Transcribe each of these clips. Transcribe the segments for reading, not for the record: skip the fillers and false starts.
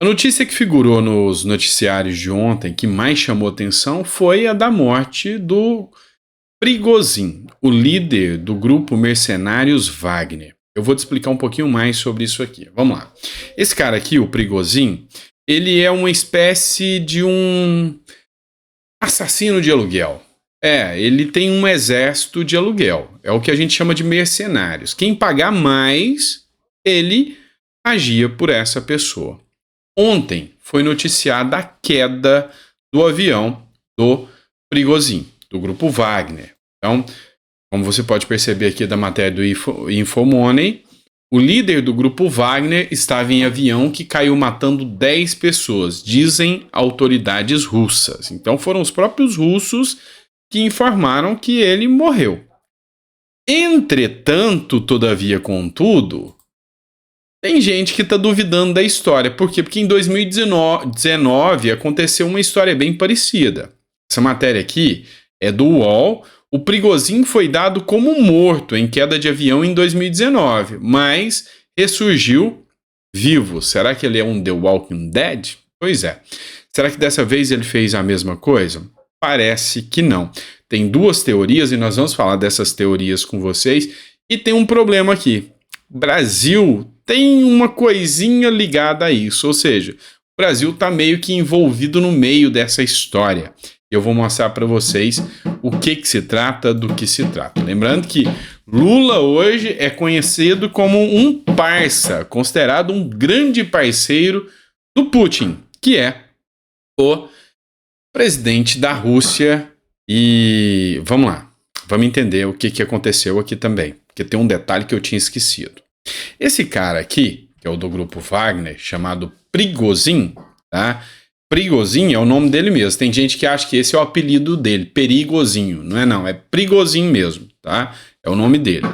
A notícia que figurou nos noticiários de ontem, que mais chamou atenção, foi a da morte do Prigozhin, o líder do grupo Mercenários Wagner. Eu vou te explicar um pouquinho mais sobre isso aqui. Vamos lá. Esse cara aqui, o Prigozhin, ele é uma espécie de um assassino de aluguel. Ele tem um exército de aluguel. É o que a gente chama de mercenários. Quem pagar mais, ele agia por essa pessoa. Ontem foi noticiada a queda do avião do Prigozhin, do grupo Wagner. Então, como você pode perceber aqui da matéria do Infomoney, o líder do grupo Wagner estava em avião que caiu matando 10 pessoas, dizem autoridades russas. Então foram os próprios russos que informaram que ele morreu. Entretanto, todavia, contudo, tem gente que está duvidando da história. Por quê? Porque em 2019 aconteceu uma história bem parecida. Essa matéria aqui é do UOL. O Prigozhin foi dado como morto em queda de avião em 2019, mas ressurgiu vivo. Será que ele é um The Walking Dead? Pois é. Será que dessa vez ele fez a mesma coisa? Parece que não. Tem duas teorias e nós vamos falar dessas teorias com vocês. E tem um problema aqui. O Brasil tem uma coisinha ligada a isso, ou seja, o Brasil está meio que envolvido no meio dessa história. Eu vou mostrar para vocês o que se trata, do que se trata. Lembrando que Lula hoje é conhecido como um parça, considerado um grande parceiro do Putin, que é o presidente da Rússia. E vamos lá, vamos entender o que aconteceu aqui também, porque tem um detalhe que eu tinha esquecido. Esse cara aqui, que é o do grupo Wagner, chamado Prigozhin, tá? Prigozhin é o nome dele mesmo. Tem gente que acha que esse é o apelido dele, Perigozinho. Não, é Prigozhin mesmo, tá? É o nome dele.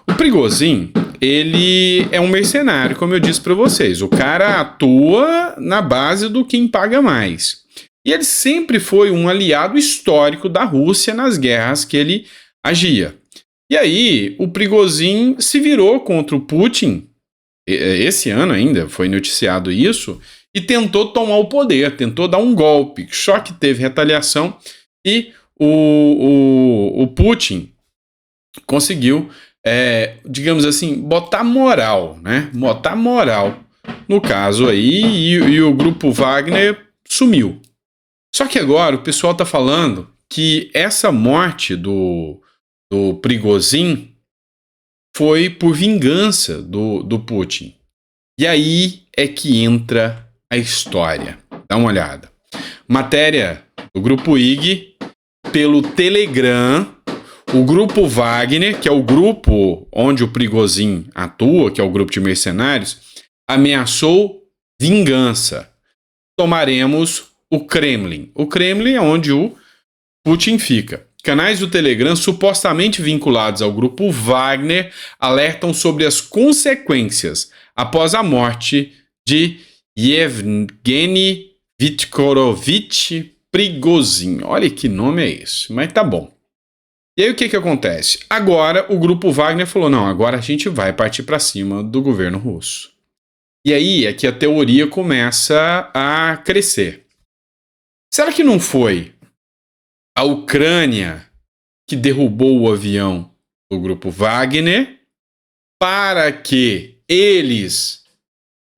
O Prigozhin, ele é um mercenário, como eu disse para vocês. O cara atua na base do quem paga mais. E ele sempre foi um aliado histórico da Rússia nas guerras que ele agia. E aí, o Prigozhin se virou contra o Putin, esse ano ainda foi noticiado isso, e tentou tomar o poder, tentou dar um golpe, só que teve retaliação e o Putin conseguiu, digamos assim, botar moral, né? Botar moral no caso aí, e o grupo Wagner sumiu. Só que agora o pessoal está falando que essa morte do Prigozhin foi por vingança do Putin. E aí é que entra a história. Dá uma olhada. Matéria do grupo IG, pelo Telegram, o grupo Wagner, que é o grupo onde o Prigozhin atua, que é o grupo de mercenários, ameaçou vingança. Tomaremos o Kremlin. O Kremlin é onde o Putin fica. Canais do Telegram supostamente vinculados ao grupo Wagner alertam sobre as consequências após a morte de Yevgeny Viktorovich Prigozhin. Olha que nome é esse, mas tá bom. E aí o que acontece? Agora o grupo Wagner falou, não, agora a gente vai partir para cima do governo russo. E aí é que a teoria começa a crescer. Será que não foi a Ucrânia que derrubou o avião do grupo Wagner para que eles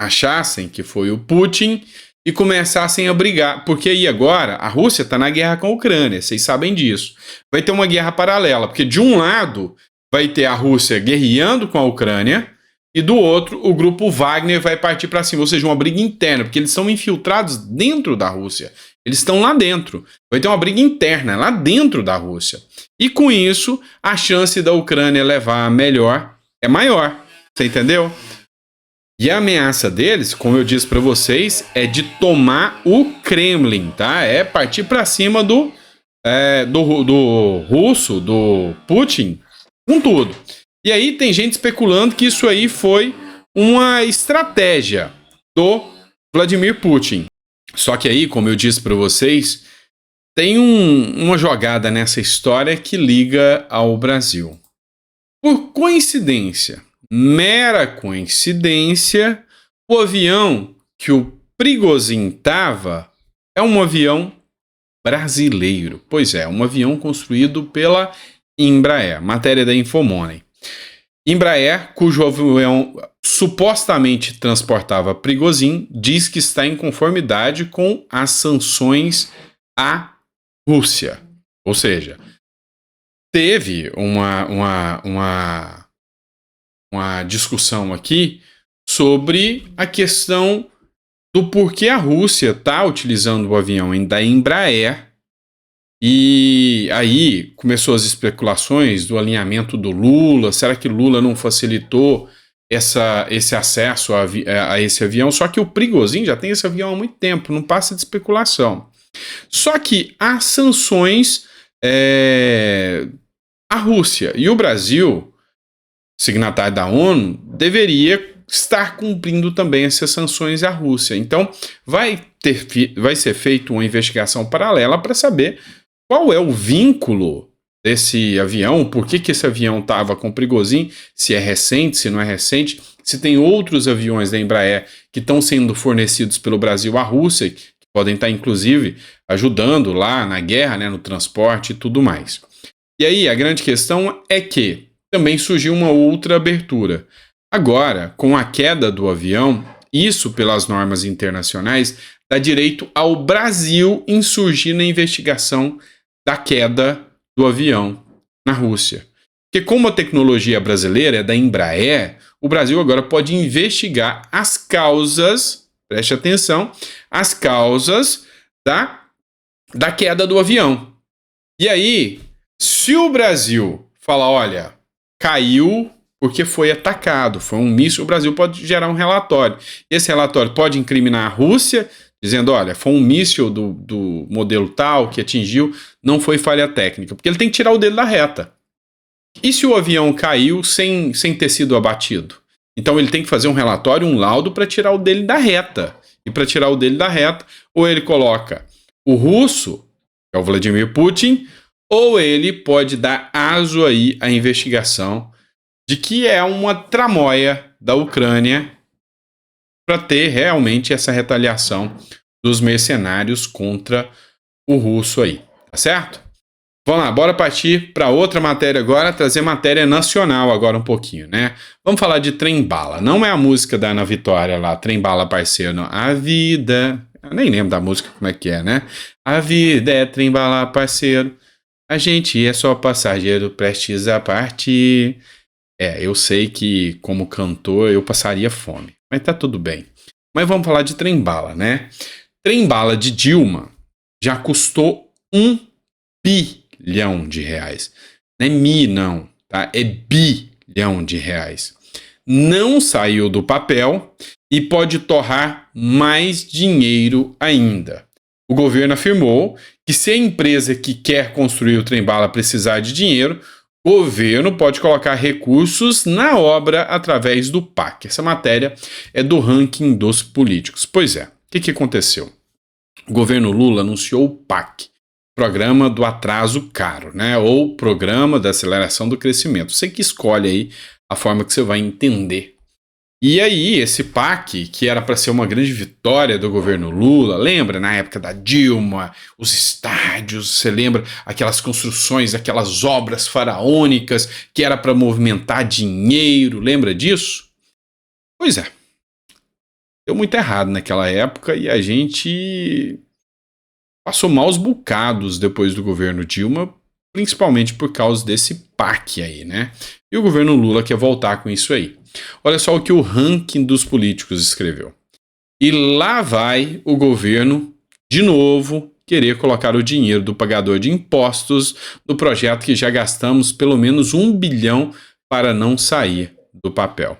achassem que foi o Putin e começassem a brigar? Porque aí agora a Rússia está na guerra com a Ucrânia, vocês sabem disso. Vai ter uma guerra paralela, porque de um lado vai ter a Rússia guerreando com a Ucrânia e do outro o grupo Wagner vai partir para cima, ou seja, uma briga interna, porque eles são infiltrados dentro da Rússia. Eles estão lá dentro. Vai ter uma briga interna lá dentro da Rússia. E com isso, a chance da Ucrânia levar a melhor é maior. Você entendeu? E a ameaça deles, como eu disse para vocês, é de tomar o Kremlin, tá? É partir para cima do russo, do Putin, com tudo. E aí tem gente especulando que isso aí foi uma estratégia do Vladimir Putin. Só que aí, como eu disse para vocês, tem uma jogada nessa história que liga ao Brasil. Por coincidência, mera coincidência, o avião que o Prigozhin tava é um avião brasileiro. Pois é, um avião construído pela Embraer. Matéria da Infomoney. Embraer, cujo avião supostamente transportava Prigozhin, diz que está em conformidade com as sanções à Rússia. Ou seja, teve uma discussão aqui sobre a questão do porquê a Rússia está utilizando o avião da Embraer. E aí começou as especulações do alinhamento do Lula. Será que Lula não facilitou esse acesso a esse avião? Só que o Prigozhin já tem esse avião há muito tempo, não passa de especulação. Só que há sanções à Rússia. E o Brasil, signatário da ONU, deveria estar cumprindo também essas sanções à Rússia. Então vai ser feita uma investigação paralela para saber qual é o vínculo desse avião, por que esse avião estava com Prigozhin, se é recente, se não é recente, se tem outros aviões da Embraer que estão sendo fornecidos pelo Brasil à Rússia, que podem estar, inclusive, ajudando lá na guerra, né, no transporte e tudo mais. E aí, a grande questão é que também surgiu uma outra abertura. Agora, com a queda do avião, isso, pelas normas internacionais, dá direito ao Brasil insurgir na investigação da queda do avião na Rússia. Porque como a tecnologia brasileira é da Embraer, o Brasil agora pode investigar as causas, preste atenção, as causas da queda do avião. E aí, se o Brasil falar, olha, caiu porque foi atacado, foi um míssil, o Brasil pode gerar um relatório. Esse relatório pode incriminar a Rússia, dizendo, olha, foi um míssil do modelo tal que atingiu, não foi falha técnica, porque ele tem que tirar o dele da reta. E se o avião caiu sem ter sido abatido? Então ele tem que fazer um relatório, um laudo para tirar o dele da reta. E para tirar o dele da reta, ou ele coloca o russo, que é o Vladimir Putin, ou ele pode dar aso aí à investigação de que é uma tramóia da Ucrânia para ter realmente essa retaliação dos mercenários contra o russo aí, tá certo? Vamos lá, bora partir para outra matéria agora, trazer matéria nacional agora um pouquinho, né? Vamos falar de Trem Bala. Não é a música da Ana Vitória lá, Trem Bala parceiro, não. A vida... Eu nem lembro da música como é que é, né? A vida é Trem Bala parceiro, a gente é só passageiro prestes a partir... eu sei que como cantor eu passaria fome, mas tá tudo bem. Mas vamos falar de Trem Bala, né? Trem Bala de Dilma já custou R$1 bilhão. Não é mi, não, tá? É bilhão de reais. Não saiu do papel e pode torrar mais dinheiro ainda. O governo afirmou que se a empresa que quer construir o Trem Bala precisar de dinheiro, o governo pode colocar recursos na obra através do PAC. Essa matéria é do ranking dos políticos. Pois é, o que aconteceu? O governo Lula anunciou o PAC, Programa do Atraso Caro, né? Ou Programa da Aceleração do Crescimento. Você que escolhe aí a forma que você vai entender. E aí, esse PAC, que era para ser uma grande vitória do governo Lula, lembra na época da Dilma, os estádios, você lembra aquelas construções, aquelas obras faraônicas que era para movimentar dinheiro, lembra disso? Pois é, deu muito errado naquela época e a gente passou maus bocados depois do governo Dilma, principalmente por causa desse PAC aí, né? E o governo Lula quer voltar com isso aí. Olha só o que o ranking dos políticos escreveu. E lá vai o governo, de novo, querer colocar o dinheiro do pagador de impostos no projeto que já gastamos pelo menos R$1 bilhão para não sair do papel.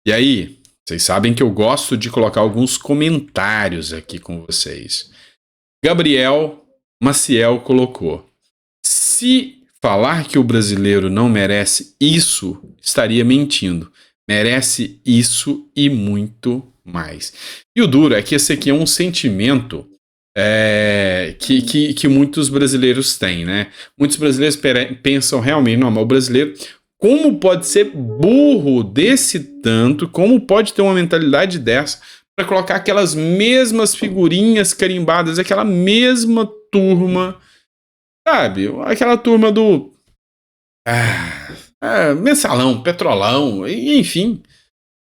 E aí, vocês sabem que eu gosto de colocar alguns comentários aqui com vocês. Gabriel Maciel colocou: se falar que o brasileiro não merece isso, estaria mentindo. Merece isso e muito mais. E o duro é que esse aqui é um sentimento que muitos brasileiros têm, né? Muitos brasileiros pensam realmente, não, mas o brasileiro, como pode ser burro desse tanto, como pode ter uma mentalidade dessa para colocar aquelas mesmas figurinhas carimbadas, aquela mesma turma, sabe? Aquela turma do mensalão, petrolão, enfim.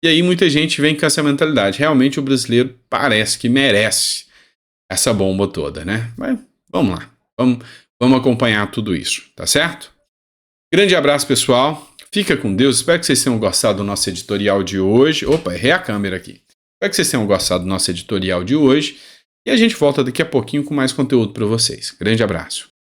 E aí muita gente vem com essa mentalidade. Realmente o brasileiro parece que merece essa bomba toda, né? Mas vamos lá. Vamos acompanhar tudo isso, tá certo? Grande abraço, pessoal. Fica com Deus. Espero que vocês tenham gostado do nosso editorial de hoje. Opa, errei a câmera aqui. Espero que vocês tenham gostado do nosso editorial de hoje. E a gente volta daqui a pouquinho com mais conteúdo para vocês. Grande abraço.